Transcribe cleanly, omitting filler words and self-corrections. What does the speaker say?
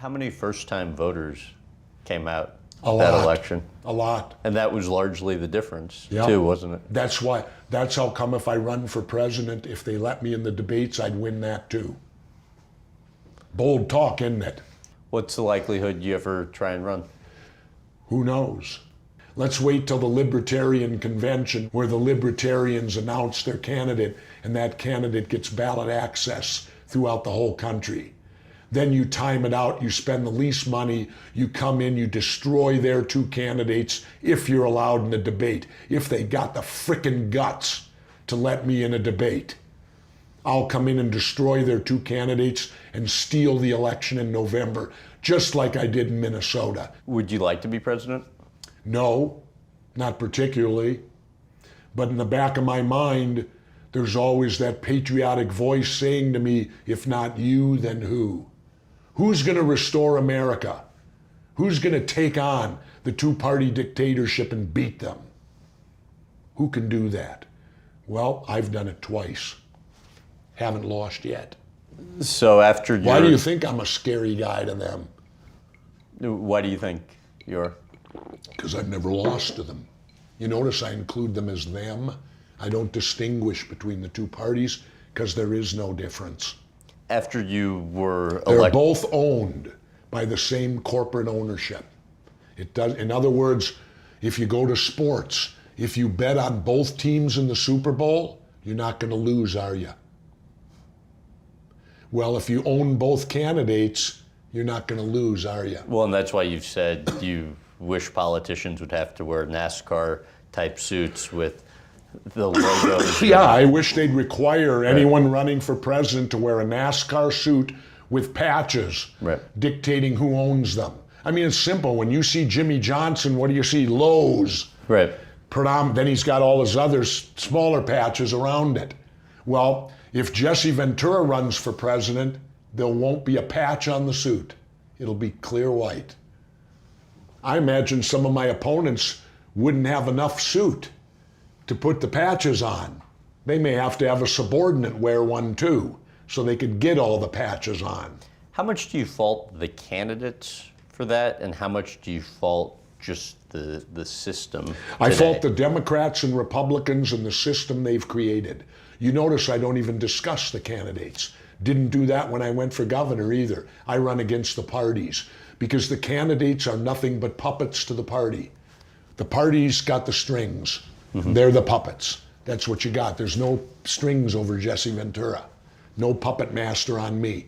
How many first-time voters came out A that lot. election? A lot. And that was largely the difference, Yeah. too, wasn't it? That's how come if I run for president, if they let me in the debates, I'd win that too. Bold talk, isn't it? What's the likelihood you ever try and run? Who knows? Let's wait till the Libertarian convention where the Libertarians announce their candidate and that candidate gets ballot access throughout the whole country. Then you time it out, you spend the least money, you come in, you destroy their two candidates if you're allowed in a debate. If they got the frickin' guts to let me in a debate, I'll come in and destroy their two candidates and steal the election in November, just like I did in Minnesota. Would you like to be president? No, not particularly. But in the back of my mind, there's always that patriotic voice saying to me, if not you, then who? Who's going to restore America? Who's going to take on the two-party dictatorship and beat them? Who can do that? Well, I've done it twice. Haven't lost yet. So after Why do you think I'm a scary guy to them? Why do you think you're? Because I've never lost to them. You notice I include them as them. I don't distinguish between the two parties because there is no difference. After you were They're elected, both owned by the same corporate ownership. It does. In other words, if you go to sports, if you bet on both teams in the Super Bowl, you're not going to lose, are you? Well, if you own both candidates, you're not going to lose, are you? well, and that's why you've said you wish politicians would have to wear NASCAR-type suits with the logos. Yeah, I wish they'd require anyone running for president to wear a NASCAR suit with patches dictating who owns them. I mean, it's simple. When you see Jimmy Johnson, what do you see? Lowe's. Right. Then he's got all his other smaller patches around it. Well, if Jesse Ventura runs for president, there won't be a patch on the suit. It'll be clear white. I imagine some of my opponents wouldn't have enough suit to put the patches on. They may have to have a subordinate wear one too, so they could get all the patches on. How much do you fault the candidates for that, and how much do you fault just the system today? I fault the Democrats and Republicans and the system they've created. You notice I don't even discuss the candidates. Didn't do that when I went for governor either. I run against the parties because the candidates are nothing but puppets to the party. The party's got the strings. They're the puppets. That's what you got. There's no strings over Jesse Ventura. No puppet master on me.